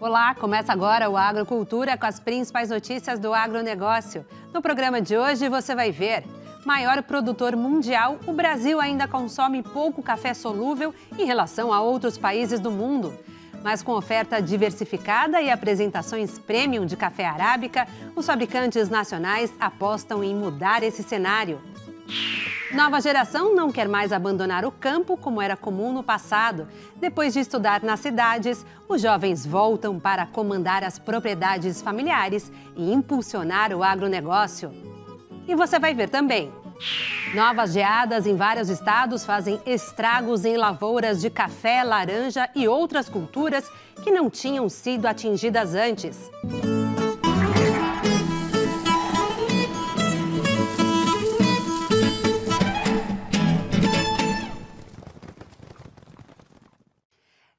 Olá, começa agora o Agrocultura com as principais notícias do agronegócio. No programa de hoje você vai ver: maior produtor mundial, o Brasil ainda consome pouco café solúvel em relação a outros países do mundo. Mas com oferta diversificada e apresentações premium de café arábica, os fabricantes nacionais apostam em mudar esse cenário. Nova geração não quer mais abandonar o campo como era comum no passado. Depois de estudar nas cidades, os jovens voltam para comandar as propriedades familiares e impulsionar o agronegócio. E você vai ver também: novas geadas em vários estados fazem estragos em lavouras de café, laranja e outras culturas que não tinham sido atingidas antes.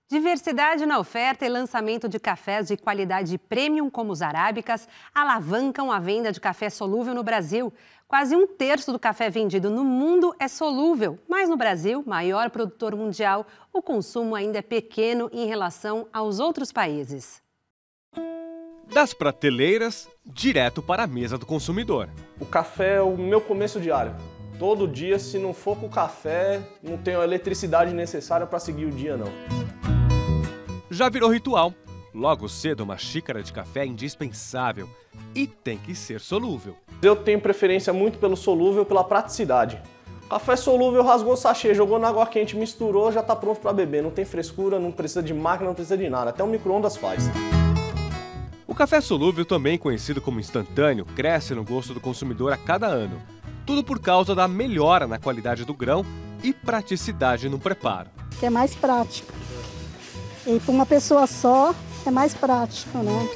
Diversidade na oferta e lançamento de cafés de qualidade premium como os arábicas alavancam a venda de café solúvel no Brasil. Quase um terço do café vendido no mundo é solúvel, mas no Brasil, maior produtor mundial, o consumo ainda é pequeno em relação aos outros países. Das prateleiras, direto para a mesa do consumidor. O café é o meu começo diário. Todo dia, se não for com o café, não tenho a eletricidade necessária para seguir o dia, não. Já virou ritual. Logo cedo, uma xícara de café é indispensável e tem que ser solúvel. Eu tenho preferência muito pelo solúvel, pela praticidade. Café solúvel, rasgou o sachê, jogou na água quente, misturou, já está pronto para beber. Não tem frescura, não precisa de máquina, não precisa de nada. Até o micro-ondas faz. O café solúvel, também conhecido como instantâneo, cresce no gosto do consumidor a cada ano. Tudo por causa da melhora na qualidade do grão e praticidade no preparo. Que é mais prático. E para uma pessoa só é mais prático, né?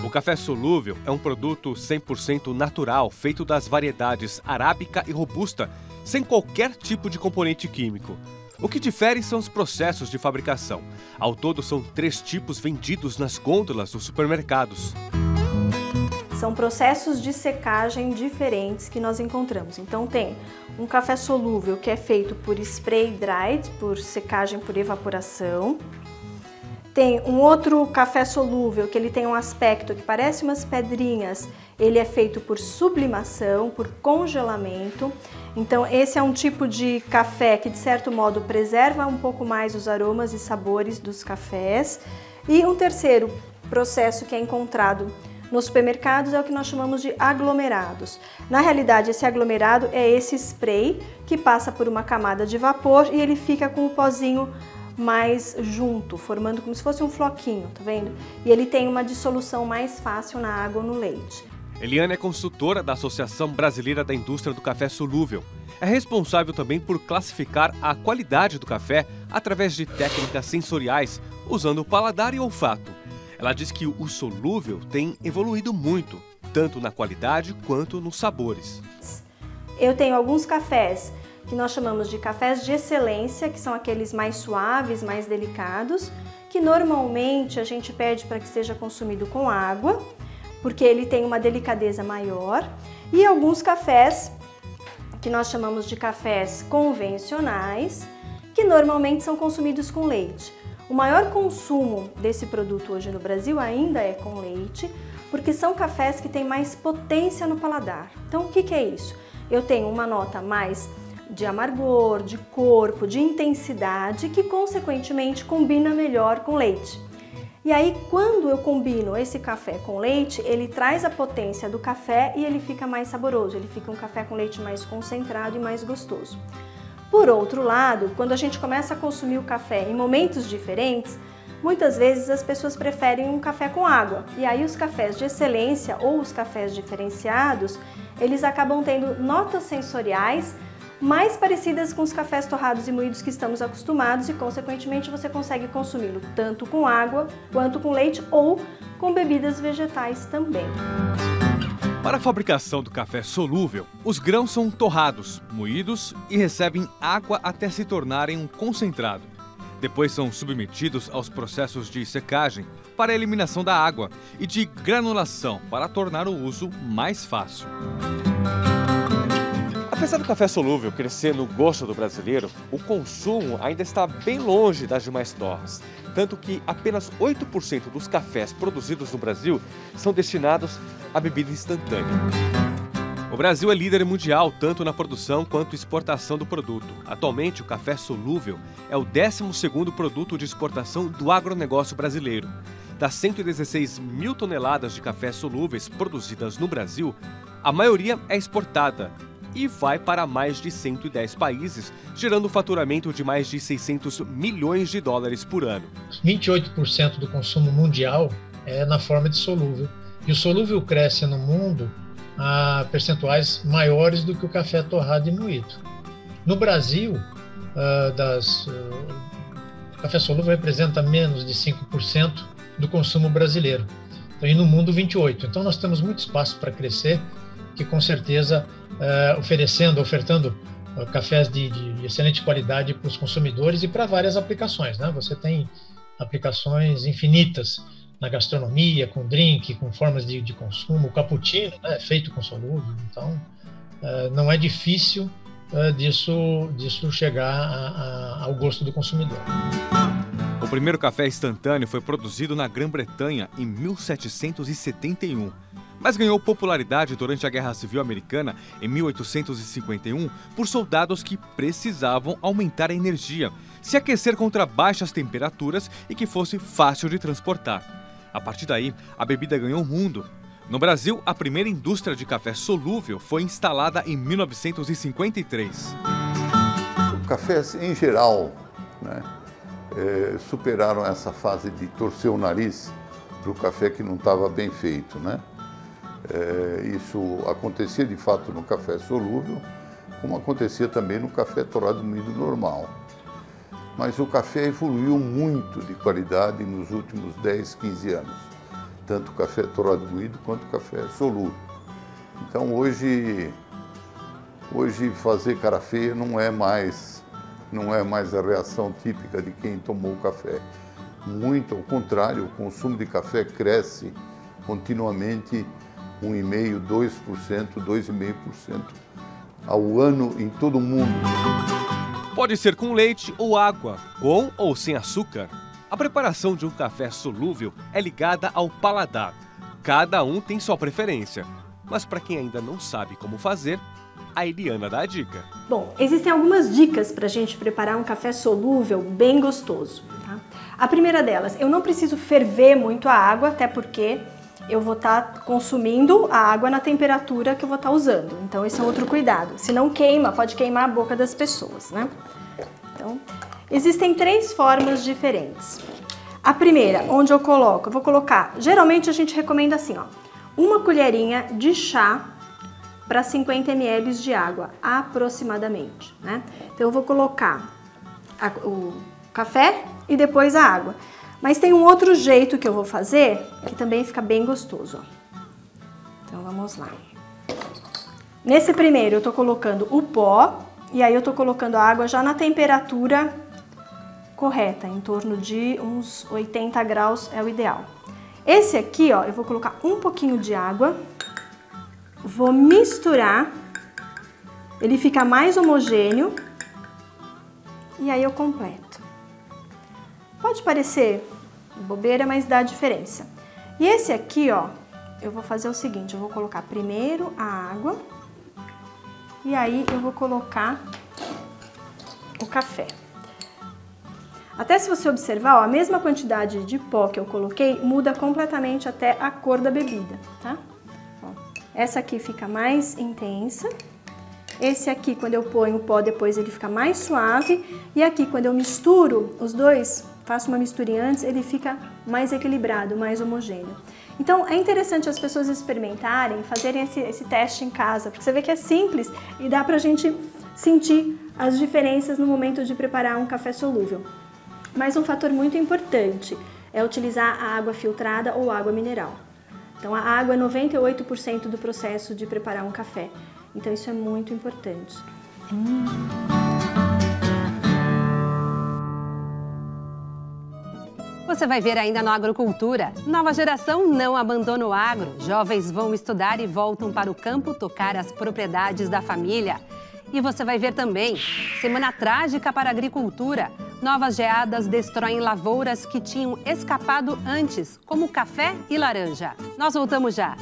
O café solúvel é um produto 100% natural, feito das variedades arábica e robusta, sem qualquer tipo de componente químico. O que difere são os processos de fabricação. Ao todo, são 3 tipos vendidos nas gôndolas dos supermercados. São processos de secagem diferentes que nós encontramos. Então tem um café solúvel que é feito por spray dried, por secagem por evaporação. Tem um outro café solúvel que ele tem um aspecto que parece umas pedrinhas. Ele é feito por sublimação, por congelamento. Então esse é um tipo de café que de certo modo preserva um pouco mais os aromas e sabores dos cafés. E um terceiro processo que é encontrado nos supermercados é o que nós chamamos de aglomerados. Na realidade, esse aglomerado é esse spray que passa por uma camada de vapor e ele fica com o pozinho mais junto, formando como se fosse um floquinho, tá vendo? E ele tem uma dissolução mais fácil na água ou no leite. Eliane é consultora da Associação Brasileira da Indústria do Café Solúvel. É responsável também por classificar a qualidade do café através de técnicas sensoriais, usando o paladar e olfato. Ela diz que o solúvel tem evoluído muito, tanto na qualidade quanto nos sabores. Eu tenho alguns cafés que nós chamamos de cafés de excelência, que são aqueles mais suaves, mais delicados, que normalmente a gente pede para que seja consumido com água, porque ele tem uma delicadeza maior, e alguns cafés que nós chamamos de cafés convencionais, que normalmente são consumidos com leite. O maior consumo desse produto hoje no Brasil ainda é com leite, porque são cafés que têm mais potência no paladar. Então o que é isso? Eu tenho uma nota mais de amargor, de corpo, de intensidade, que consequentemente combina melhor com leite. E aí quando eu combino esse café com leite, ele traz a potência do café e ele fica mais saboroso, ele fica um café com leite mais concentrado e mais gostoso. Por outro lado, quando a gente começa a consumir o café em momentos diferentes, muitas vezes as pessoas preferem um café com água. E aí os cafés de excelência ou os cafés diferenciados, eles acabam tendo notas sensoriais mais parecidas com os cafés torrados e moídos que estamos acostumados e, consequentemente, você consegue consumi-lo tanto com água quanto com leite ou com bebidas vegetais também. Para a fabricação do café solúvel, os grãos são torrados, moídos e recebem água até se tornarem um concentrado. Depois são submetidos aos processos de secagem para a eliminação da água e de granulação para tornar o uso mais fácil. Apesar do café solúvel crescer no gosto do brasileiro, o consumo ainda está bem longe das demais torras. Tanto que apenas 8% dos cafés produzidos no Brasil são destinados à bebida instantânea. O Brasil é líder mundial tanto na produção quanto exportação do produto. Atualmente, o café solúvel é o 12º produto de exportação do agronegócio brasileiro. Das 116 mil toneladas de café solúveis produzidas no Brasil, a maioria é exportada e vai para mais de 110 países, gerando um faturamento de mais de 600 milhões de dólares por ano. 28% do consumo mundial é na forma de solúvel. E o solúvel cresce no mundo a percentuais maiores do que o café torrado e moído. No Brasil, o café solúvel representa menos de 5% do consumo brasileiro. E no mundo, 28%. Então nós temos muito espaço para crescer, que com certeza ofertando cafés de excelente qualidade para os consumidores e para várias aplicações, né? Você tem aplicações infinitas na gastronomia, com drink, com formas de consumo. O cappuccino, né, é feito com solúvel, então não é difícil disso chegar ao gosto do consumidor. O primeiro café instantâneo foi produzido na Grã-Bretanha em 1771, mas ganhou popularidade durante a Guerra Civil Americana em 1851 por soldados que precisavam aumentar a energia, se aquecer contra baixas temperaturas e que fosse fácil de transportar. A partir daí, a bebida ganhou o mundo. No Brasil, a primeira indústria de café solúvel foi instalada em 1953. Cafés, em geral, né, superaram essa fase de torcer o nariz para o café que não estava bem feito, né? Isso acontecia de fato no café solúvel, como acontecia também no café torrado moído normal. Mas o café evoluiu muito de qualidade nos últimos 10, 15 anos, tanto o café torrado moído quanto o café solúvel. Então hoje fazer cara feia não é mais a reação típica de quem tomou o café. Muito ao contrário, o consumo de café cresce continuamente 1,5%, 2%, 2,5% ao ano em todo o mundo. Pode ser com leite ou água, com ou sem açúcar. A preparação de um café solúvel é ligada ao paladar. Cada um tem sua preferência. Mas para quem ainda não sabe como fazer, a Eliana dá a dica. Bom, existem algumas dicas para a gente preparar um café solúvel bem gostoso. Tá? A primeira delas, eu não preciso ferver muito a água, até porque eu vou estar consumindo a água na temperatura que eu vou estar usando. Então esse é outro cuidado. Se não queima, pode queimar a boca das pessoas, né? Então, existem 3 formas diferentes. A primeira, onde eu vou colocar, geralmente a gente recomenda assim, ó, 1 colherinha de chá para 50 ml de água, aproximadamente, né? Então eu vou colocar o café e depois a água. Mas tem um outro jeito que eu vou fazer, que também fica bem gostoso, ó. Então vamos lá. Nesse primeiro eu tô colocando o pó, e aí eu tô colocando a água já na temperatura correta, em torno de uns 80 graus é o ideal. Esse aqui, ó, eu vou colocar um pouquinho de água, vou misturar, ele fica mais homogêneo, e aí eu completo. Pode parecer bobeira, mas dá diferença. E esse aqui, ó, eu vou fazer o seguinte, eu vou colocar primeiro a água e aí eu vou colocar o café. Até se você observar, ó, a mesma quantidade de pó que eu coloquei muda completamente até a cor da bebida, tá? Ó, essa aqui fica mais intensa. Esse aqui, quando eu ponho o pó depois, ele fica mais suave. E aqui, quando eu misturo os dois, faço uma misturinha antes, ele fica mais equilibrado, mais homogêneo. Então, é interessante as pessoas experimentarem, fazerem esse teste em casa, porque você vê que é simples e dá pra gente sentir as diferenças no momento de preparar um café solúvel. Mas um fator muito importante é utilizar a água filtrada ou água mineral. Então, a água é 98% do processo de preparar um café. Então isso é muito importante. Você vai ver ainda no Agrocultura. Nova geração não abandona o agro. Jovens vão estudar e voltam para o campo tocar as propriedades da família. E você vai ver também, semana trágica para a agricultura. Novas geadas destroem lavouras que tinham escapado antes, como café e laranja. Nós voltamos já.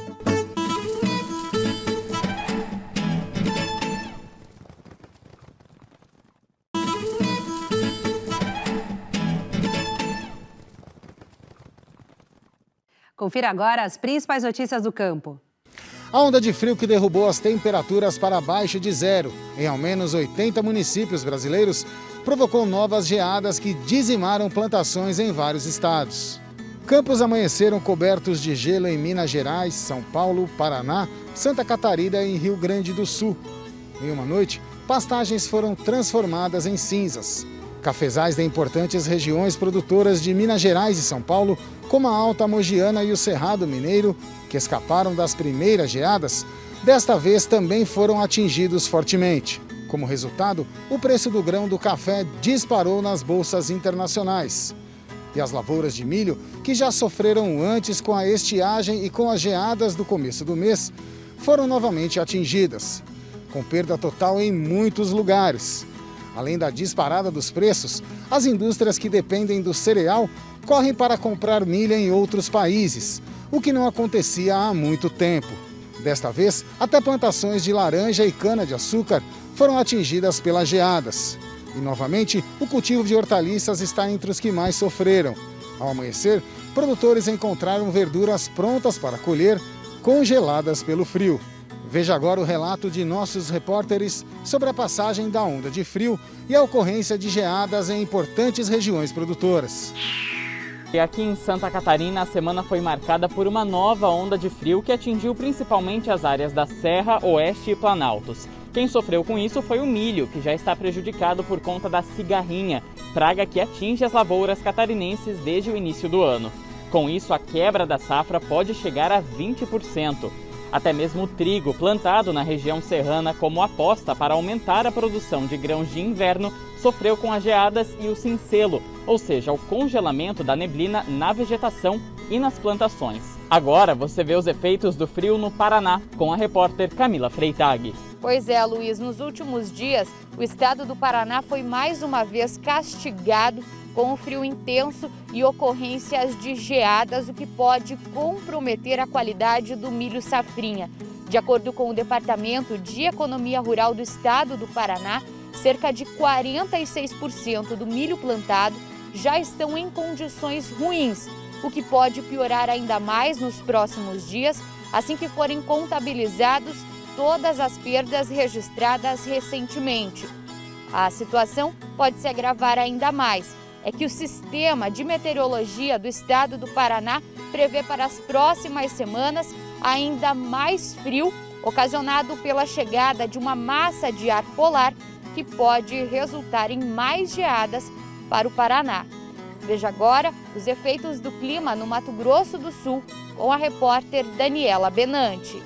Confira agora as principais notícias do campo. A onda de frio que derrubou as temperaturas para abaixo de zero em ao menos 80 municípios brasileiros provocou novas geadas que dizimaram plantações em vários estados. Campos amanheceram cobertos de gelo em Minas Gerais, São Paulo, Paraná, Santa Catarina e Rio Grande do Sul. Em uma noite, pastagens foram transformadas em cinzas. Cafezais de importantes regiões produtoras de Minas Gerais e São Paulo, como a Alta Mogiana e o Cerrado Mineiro, que escaparam das primeiras geadas, desta vez também foram atingidos fortemente. Como resultado, o preço do grão do café disparou nas bolsas internacionais. E as lavouras de milho, que já sofreram antes com a estiagem e com as geadas do começo do mês, foram novamente atingidas, com perda total em muitos lugares. Além da disparada dos preços, as indústrias que dependem do cereal correm para comprar milho em outros países, o que não acontecia há muito tempo. Desta vez, até plantações de laranja e cana-de-açúcar foram atingidas pelas geadas. E, novamente, o cultivo de hortaliças está entre os que mais sofreram. Ao amanhecer, produtores encontraram verduras prontas para colher, congeladas pelo frio. Veja agora o relato de nossos repórteres sobre a passagem da onda de frio e a ocorrência de geadas em importantes regiões produtoras. E aqui em Santa Catarina, a semana foi marcada por uma nova onda de frio que atingiu principalmente as áreas da Serra, Oeste e Planaltos. Quem sofreu com isso foi o milho, que já está prejudicado por conta da cigarrinha, praga que atinge as lavouras catarinenses desde o início do ano. Com isso, a quebra da safra pode chegar a 20%. Até mesmo o trigo, plantado na região serrana como aposta para aumentar a produção de grãos de inverno, sofreu com as geadas e o cincelo, ou seja, o congelamento da neblina na vegetação e nas plantações. Agora você vê os efeitos do frio no Paraná, com a repórter Camila Freitag. Pois é, Luiz, nos últimos dias, o estado do Paraná foi mais uma vez castigado com o frio intenso e ocorrências de geadas, o que pode comprometer a qualidade do milho safrinha. De acordo com o Departamento de Economia Rural do Estado do Paraná, cerca de 46% do milho plantado já estão em condições ruins, o que pode piorar ainda mais nos próximos dias, assim que forem contabilizados todas as perdas registradas recentemente. A situação pode se agravar ainda mais. É que o Sistema de Meteorologia do Estado do Paraná prevê para as próximas semanas ainda mais frio, ocasionado pela chegada de uma massa de ar polar que pode resultar em mais geadas para o Paraná. Veja agora os efeitos do clima no Mato Grosso do Sul com a repórter Daniela Benante.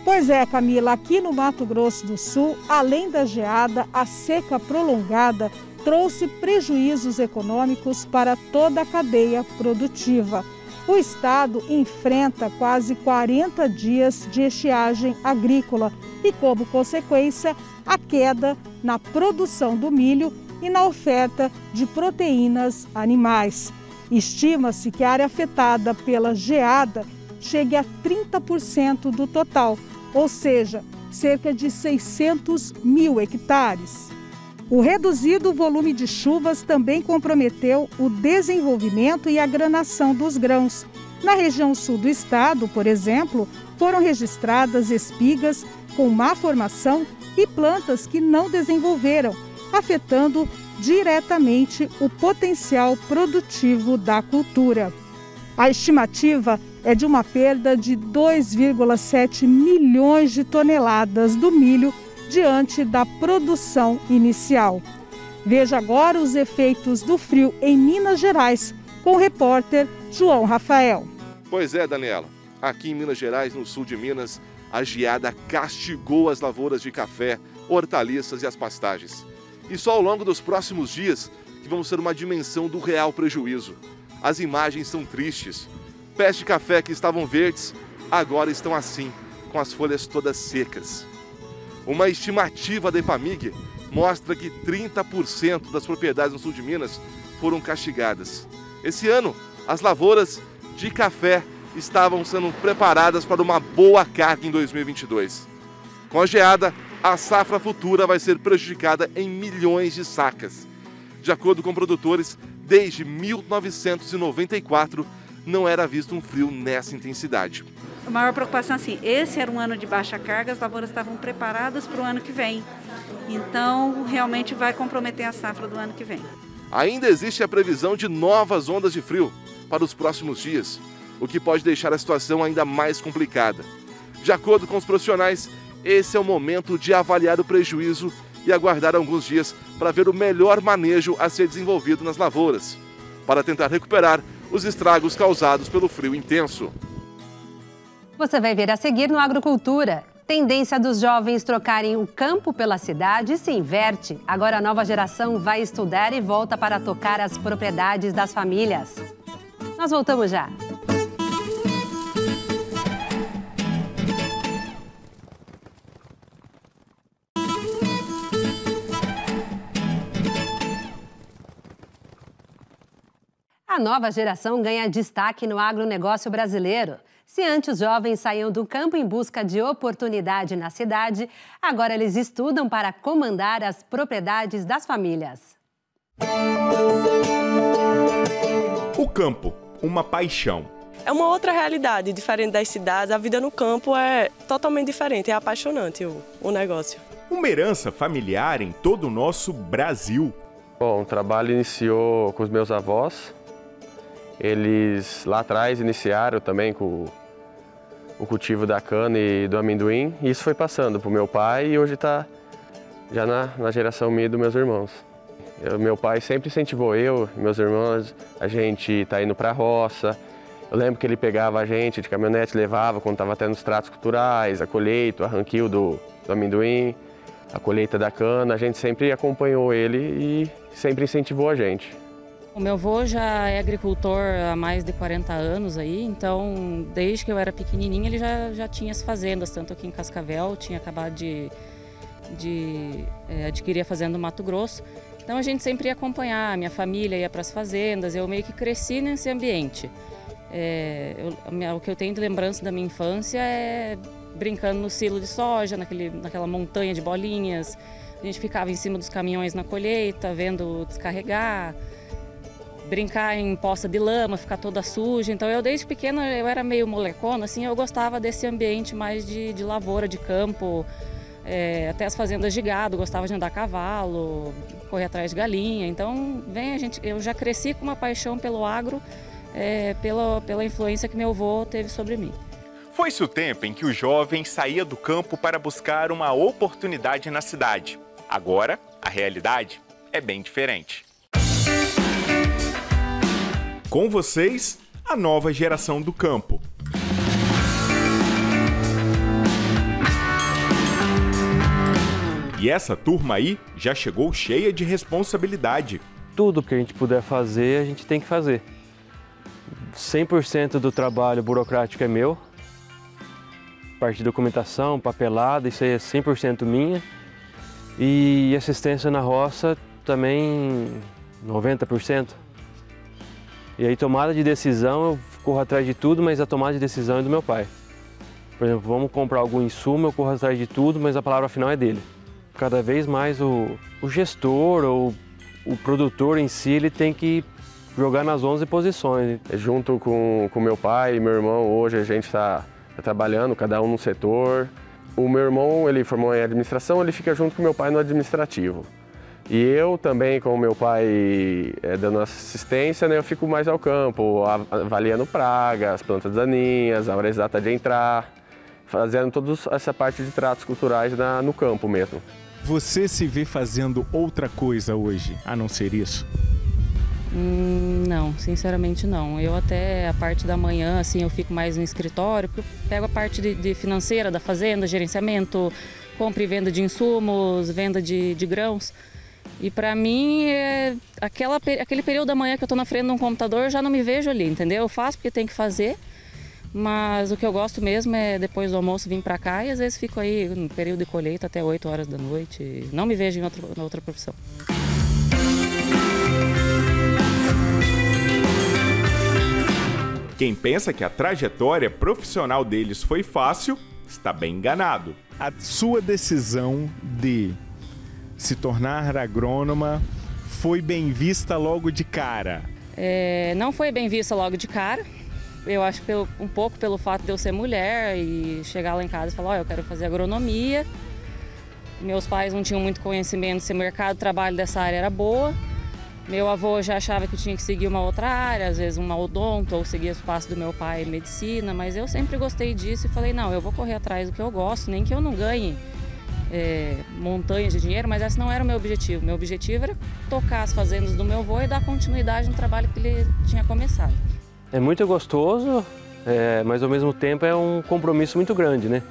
Pois é, Camila, aqui no Mato Grosso do Sul, além da geada, a seca prolongada trouxe prejuízos econômicos para toda a cadeia produtiva. O estado enfrenta quase 40 dias de estiagem agrícola e, como consequência, a queda na produção do milho e na oferta de proteínas animais. Estima-se que a área afetada pela geada chegue a 30% do total, ou seja, cerca de 600 mil hectares. O reduzido volume de chuvas também comprometeu o desenvolvimento e a granação dos grãos. Na região sul do estado, por exemplo, foram registradas espigas com má formação e plantas que não desenvolveram, afetando diretamente o potencial produtivo da cultura. A estimativa é de uma perda de 2,7 milhões de toneladas do milho diante da produção inicial. Veja agora os efeitos do frio em Minas Gerais, com o repórter João Rafael. Pois é, Daniela. Aqui em Minas Gerais, no sul de Minas, a geada castigou as lavouras de café, hortaliças e as pastagens. E só ao longo dos próximos dias que vamos ter uma dimensão do real prejuízo. As imagens são tristes. Pés de café que estavam verdes, agora estão assim, com as folhas todas secas. Uma estimativa da EPAMIG mostra que 30% das propriedades no sul de Minas foram castigadas. Esse ano, as lavouras de café estavam sendo preparadas para uma boa carga em 2022. Com a geada, a safra futura vai ser prejudicada em milhões de sacas. De acordo com produtores, desde 1994 não era visto um frio nessa intensidade. A maior preocupação é assim, esse era um ano de baixa carga, as lavouras estavam preparadas para o ano que vem. Então, realmente vai comprometer a safra do ano que vem. Ainda existe a previsão de novas ondas de frio para os próximos dias, o que pode deixar a situação ainda mais complicada. De acordo com os profissionais, esse é o momento de avaliar o prejuízo e aguardar alguns dias para ver o melhor manejo a ser desenvolvido nas lavouras, para tentar recuperar os estragos causados pelo frio intenso. Você vai ver a seguir no Agricultura. Tendência dos jovens trocarem o campo pela cidade se inverte. Agora a nova geração vai estudar e volta para tocar as propriedades das famílias. Nós voltamos já. A nova geração ganha destaque no agronegócio brasileiro. Se antes os jovens saíam do campo em busca de oportunidade na cidade, agora eles estudam para comandar as propriedades das famílias. O campo, uma paixão. É uma outra realidade, diferente das cidades. A vida no campo é totalmente diferente, é apaixonante o negócio. Uma herança familiar em todo o nosso Brasil. Bom, o trabalho iniciou com os meus avós. Eles lá atrás iniciaram também com o cultivo da cana e do amendoim. E isso foi passando para o meu pai e hoje está já na geração minha e dos meus irmãos. Meu pai sempre incentivou eu e meus irmãos, a gente tá indo para a roça. Eu lembro que ele pegava a gente de caminhonete, levava quando estava tendo os tratos culturais, a colheita, o arranquio do amendoim, a colheita da cana. A gente sempre acompanhou ele e sempre incentivou a gente. O meu avô já é agricultor há mais de 40 anos aí, então desde que eu era pequenininha ele já tinha as fazendas, tanto aqui em Cascavel, tinha acabado de adquirir a fazenda no Mato Grosso. Então a gente sempre ia acompanhar, minha família ia para as fazendas, eu meio que cresci nesse ambiente. O que eu tenho de lembrança da minha infância é brincando no silo de soja, naquela montanha de bolinhas. A gente ficava em cima dos caminhões na colheita, vendo descarregar, brincar em poça de lama, ficar toda suja. Então eu desde pequena eu era meio molecona, assim, eu gostava desse ambiente mais de lavoura, de campo, até as fazendas de gado, gostava de andar a cavalo, correr atrás de galinha. Então eu já cresci com uma paixão pelo agro, pela influência que meu avô teve sobre mim. Foi-se o tempo em que o jovem saía do campo para buscar uma oportunidade na cidade. Agora, a realidade é bem diferente. Com vocês, a nova geração do campo. E essa turma aí já chegou cheia de responsabilidade. Tudo que a gente puder fazer, a gente tem que fazer. 100% do trabalho burocrático é meu. Parte de documentação, papelada, isso aí é 100% minha. E assistência na roça também 90%. E aí tomada de decisão, eu corro atrás de tudo, mas a tomada de decisão é do meu pai. Por exemplo, vamos comprar algum insumo, eu corro atrás de tudo, mas a palavra final é dele. Cada vez mais o gestor ou o produtor em si, ele tem que jogar nas 11 posições. Junto com meu pai e meu irmão, hoje a gente está trabalhando, cada um num setor. O meu irmão, ele formou em administração, ele fica junto com meu pai no administrativo. E eu também, com o meu pai dando assistência, né, eu fico mais ao campo, avaliando pragas, plantas daninhas, a hora exata de entrar, fazendo toda essa parte de tratos culturais no campo mesmo. Você se vê fazendo outra coisa hoje, a não ser isso? Não, sinceramente não. Eu até a parte da manhã, assim, eu fico mais no escritório, porque eu pego a parte de financeira da fazenda, gerenciamento, compra e venda de insumos, venda de grãos. E para mim, aquele período da manhã que eu estou na frente de um computador, eu já não me vejo ali, entendeu? Eu faço porque tem que fazer, Mas o que eu gosto mesmo é depois do almoço vir para cá e às vezes fico aí no período de colheita até 8 horas da noite. Não me vejo em outra profissão. Quem pensa que a trajetória profissional deles foi fácil, está bem enganado. A sua decisão de se tornar agrônoma foi bem vista logo de cara? Não foi bem vista logo de cara. Eu acho que um pouco pelo fato de eu ser mulher e chegar lá em casa e falar, eu quero fazer agronomia. Meus pais não tinham muito conhecimento se o mercado de trabalho dessa área era boa. Meu avô já achava que tinha que seguir uma outra área, às vezes uma odonto, ou seguir os passos do meu pai, medicina, mas eu sempre gostei disso e falei, não, eu vou correr atrás do que eu gosto, nem que eu não ganhe montanhas de dinheiro, mas esse não era o meu objetivo. Meu objetivo era tocar as fazendas do meu avô e dar continuidade no trabalho que ele tinha começado. É muito gostoso, mas ao mesmo tempo é um compromisso muito grande, né?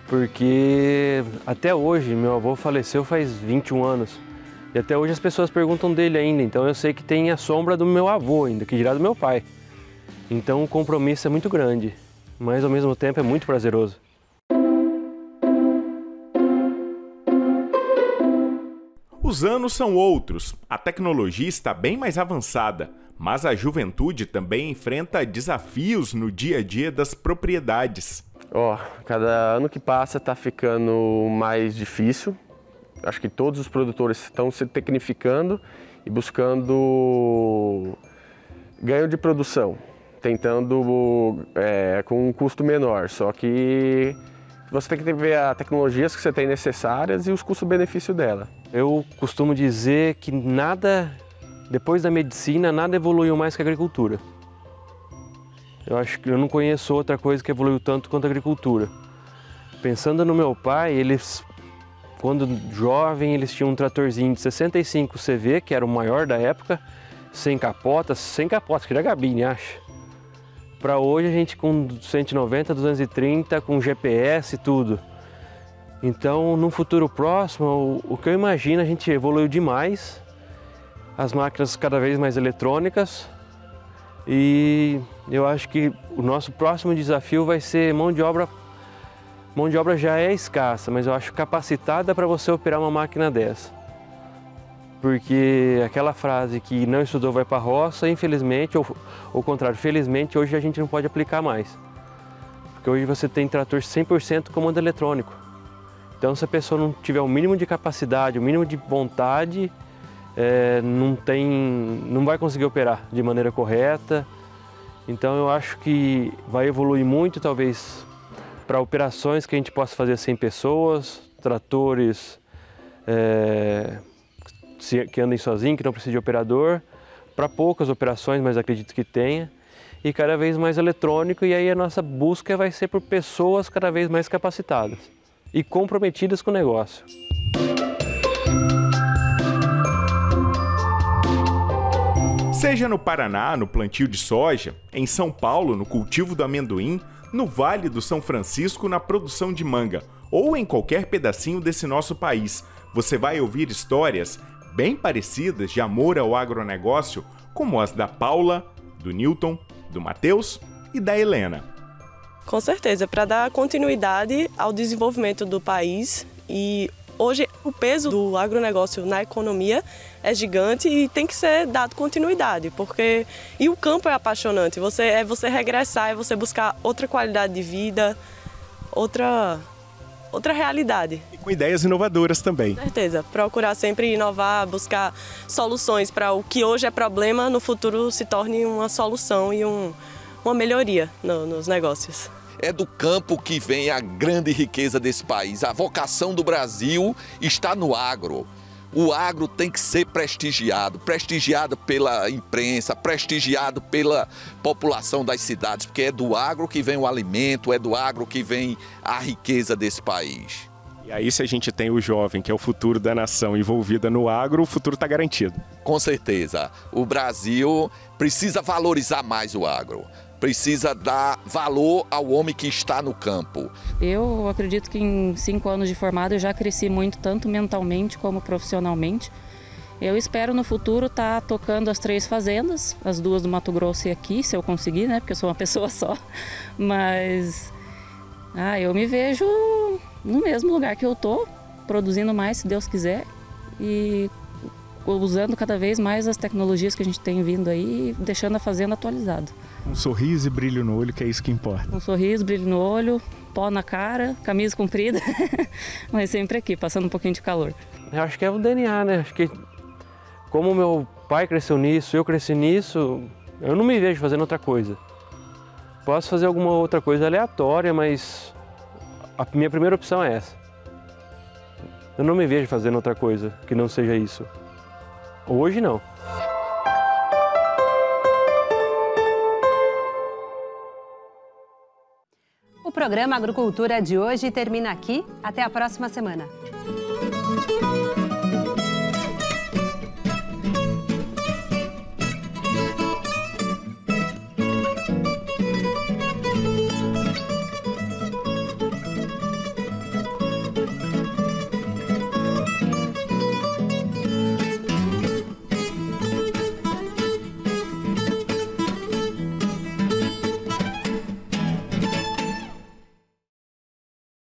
Porque até hoje, meu avô faleceu faz 21 anos. E até hoje as pessoas perguntam dele ainda, então eu sei que tem a sombra do meu avô ainda, que dirá do meu pai. Então o compromisso é muito grande, mas ao mesmo tempo é muito prazeroso. Os anos são outros, a tecnologia está bem mais avançada, mas a juventude também enfrenta desafios no dia a dia das propriedades. Cada ano que passa está ficando mais difícil. Acho que todos os produtores estão se tecnificando e buscando ganho de produção, tentando com um custo menor. Só que você tem que ver as tecnologias que você tem necessárias e os custos-benefício dela. Eu costumo dizer que depois da medicina, nada evoluiu mais que a agricultura. Eu acho que eu não conheço outra coisa que evoluiu tanto quanto a agricultura. Pensando no meu pai, quando jovem, eles tinham um tratorzinho de 65 CV, que era o maior da época, sem capota, que era gabine, acha? Para hoje a gente com 190, 230, com GPS e tudo. Então, no futuro próximo, o que eu imagino, a gente evoluiu demais, as máquinas cada vez mais eletrônicas, e eu acho que o nosso próximo desafio vai ser mão de obra. Mão de obra já é escassa, mas eu acho capacitada para você operar uma máquina dessa. Porque aquela frase que não estudou vai para a roça, infelizmente, ou ao contrário, felizmente, hoje a gente não pode aplicar mais. Porque hoje você tem trator 100% comando eletrônico. Então, se a pessoa não tiver o mínimo de capacidade, o mínimo de vontade, não vai conseguir operar de maneira correta. Então, eu acho que vai evoluir muito, talvez, para operações que a gente possa fazer sem pessoas, tratores que andem sozinhos, que não precisam de operador, para poucas operações, mas acredito que tenha, e cada vez mais eletrônico, e aí a nossa busca vai ser por pessoas cada vez mais capacitadas e comprometidas com o negócio. Seja no Paraná, no plantio de soja, em São Paulo, no cultivo do amendoim, no Vale do São Francisco, na produção de manga, ou em qualquer pedacinho desse nosso país, você vai ouvir histórias bem parecidas de amor ao agronegócio, como as da Paula, do Newton, do Matheus e da Helena. Com certeza, para dar continuidade ao desenvolvimento do país, e hoje o peso do agronegócio na economia é gigante e tem que ser dado continuidade, porque e o campo é apaixonante, você regressar, é você buscar outra qualidade de vida, outra realidade. E com ideias inovadoras também. Com certeza, procurar sempre inovar, buscar soluções para o que hoje é problema, no futuro se torne uma solução e uma melhoria nos negócios. É do campo que vem a grande riqueza desse país. A vocação do Brasil está no agro. O agro tem que ser prestigiado pela imprensa, prestigiado pela população das cidades, porque é do agro que vem o alimento, é do agro que vem a riqueza desse país. E aí, se a gente tem o jovem, que é o futuro da nação, envolvida no agro, o futuro está garantido. Com certeza. O Brasil precisa valorizar mais o agro. Precisa dar valor ao homem que está no campo. Eu acredito que em 5 anos de formado eu já cresci muito, tanto mentalmente como profissionalmente. Eu espero no futuro estar tocando as 3 fazendas, as 2 do Mato Grosso e aqui, se eu conseguir, né? Porque eu sou uma pessoa só. Mas eu me vejo no mesmo lugar que eu tô, produzindo mais, se Deus quiser, e usando cada vez mais as tecnologias que a gente tem vindo aí, deixando a fazenda atualizada. Um sorriso e brilho no olho, que é isso que importa. Um sorriso, brilho no olho, pó na cara, camisa comprida, mas sempre aqui, passando um pouquinho de calor. Eu acho que é o DNA, né? Acho que como meu pai cresceu nisso, eu cresci nisso, eu não me vejo fazendo outra coisa. Posso fazer alguma outra coisa aleatória, mas a minha primeira opção é essa. Eu não me vejo fazendo outra coisa que não seja isso. Hoje não. O programa Agricultura de hoje termina aqui. Até a próxima semana.